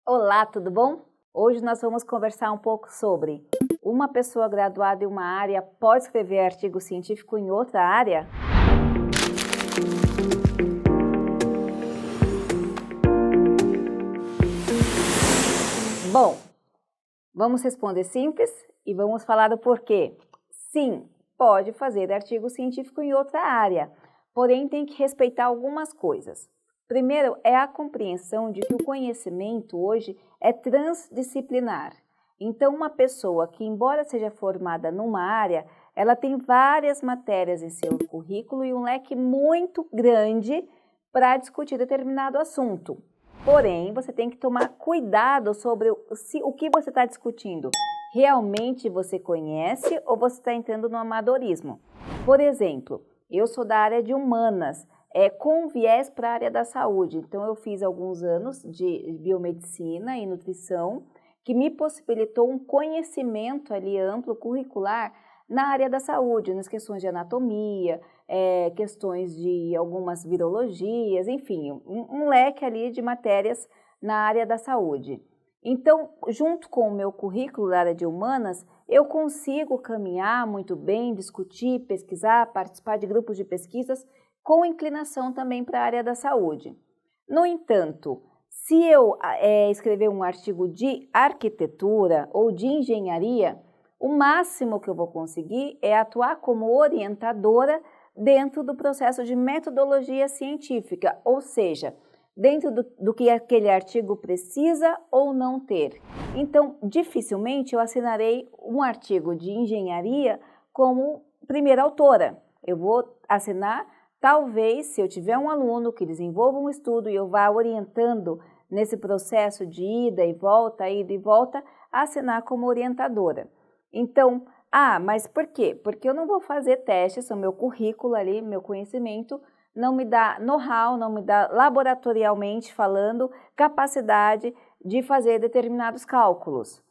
Olá, tudo bom? Hoje nós vamos conversar um pouco sobre uma pessoa graduada em uma área pode escrever artigo científico em outra área? Bom, vamos responder simples e vamos falar do porquê. Sim, pode fazer artigo científico em outra área, porém tem que respeitar algumas coisas. Primeiro é a compreensão de que o conhecimento hoje é transdisciplinar. Então, uma pessoa que, embora seja formada numa área, ela tem várias matérias em seu currículo e um leque muito grande para discutir determinado assunto. Porém, você tem que tomar cuidado sobre o que você está discutindo. Realmente você conhece ou você está entrando no amadorismo? Por exemplo, eu sou da área de humanas, com viés para a área da saúde. Então, eu fiz alguns anos de biomedicina e nutrição, que me possibilitou um conhecimento ali amplo, curricular, na área da saúde, nas questões de anatomia, questões de algumas virologias, enfim, um leque ali de matérias na área da saúde. Então, junto com o meu currículo da área de humanas, eu consigo caminhar muito bem, discutir, pesquisar, participar de grupos de pesquisas, com inclinação também para a área da saúde. No entanto, se eu escrever um artigo de arquitetura ou de engenharia, o máximo que eu vou conseguir é atuar como orientadora dentro do processo de metodologia científica, ou seja, dentro do que aquele artigo precisa ou não ter. Então, dificilmente eu assinarei um artigo de engenharia como primeira autora. Eu vou assinar, talvez, se eu tiver um aluno que desenvolva um estudo e eu vá orientando nesse processo de ida e volta, assinar como orientadora. Então, mas por quê? Porque eu não vou fazer testes, o meu currículo ali, meu conhecimento, não me dá know-how, não me dá laboratorialmente falando capacidade de fazer determinados cálculos.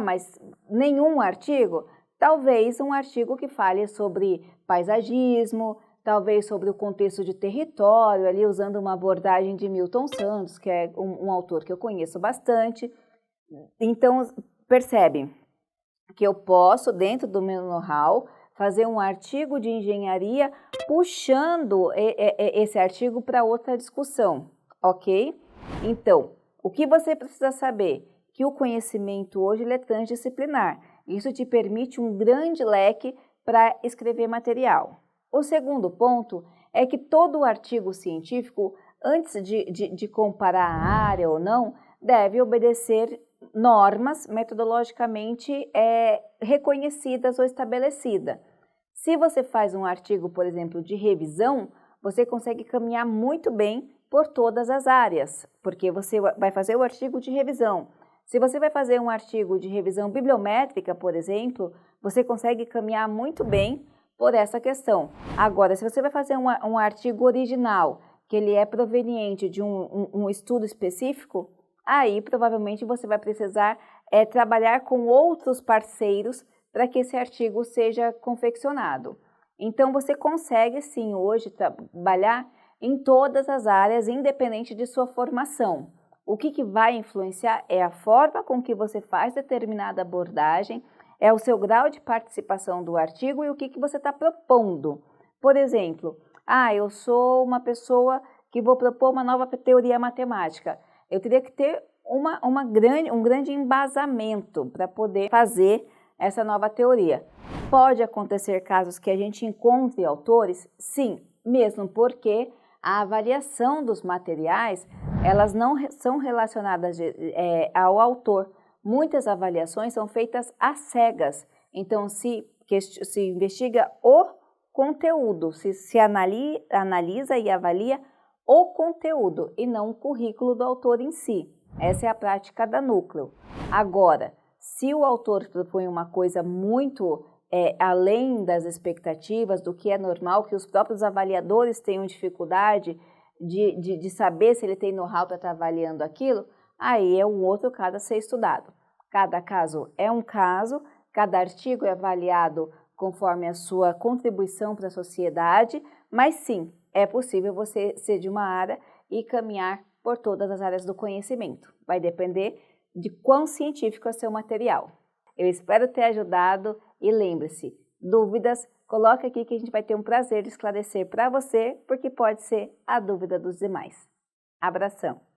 Mas nenhum artigo? Talvez um artigo que fale sobre paisagismo, talvez sobre o contexto de território, ali usando uma abordagem de Milton Santos, que é um autor que eu conheço bastante. Então, percebe que eu posso, dentro do meu know-how, fazer um artigo de engenharia puxando esse artigo para outra discussão, ok? Então, o que você precisa saber? Que o conhecimento hoje ele é transdisciplinar. Isso te permite um grande leque para escrever material. O segundo ponto é que todo artigo científico, antes de comparar a área ou não, deve obedecer normas metodologicamente reconhecidas ou estabelecidas. Se você faz um artigo, por exemplo, de revisão, você consegue caminhar muito bem por todas as áreas, porque você vai fazer o artigo de revisão. Se você vai fazer um artigo de revisão bibliométrica, por exemplo, você consegue caminhar muito bem por essa questão. Agora, se você vai fazer um artigo original, que ele é proveniente de um estudo específico, aí provavelmente você vai precisar trabalhar com outros parceiros para que esse artigo seja confeccionado. Então, você consegue sim hoje trabalhar em todas as áreas, independente de sua formação. O que vai influenciar é a forma com que você faz determinada abordagem, é o seu grau de participação do artigo e o que você está propondo. Por exemplo, eu sou uma pessoa que vou propor uma nova teoria matemática. Eu teria que ter um grande embasamento para poder fazer essa nova teoria. Pode acontecer casos que a gente encontre autores? Sim, mesmo porque a avaliação dos materiais, elas não são relacionadas ao autor. Muitas avaliações são feitas às cegas, então se investiga o conteúdo, se analisa e avalia o conteúdo e não o currículo do autor em si. Essa é a prática da Núcleo. Agora, se o autor propõe uma coisa muito além das expectativas, do que é normal, que os próprios avaliadores tenham dificuldade de saber se ele tem know-how para estar avaliando aquilo, aí é um outro caso a ser estudado. Cada caso é um caso, cada artigo é avaliado conforme a sua contribuição para a sociedade, mas sim, é possível você ser de uma área e caminhar por todas as áreas do conhecimento. vai depender de quão científico é o seu material. Eu espero ter ajudado e lembre-se, dúvidas, coloque aqui que a gente vai ter um prazer de esclarecer para você, porque pode ser a dúvida dos demais. Abração!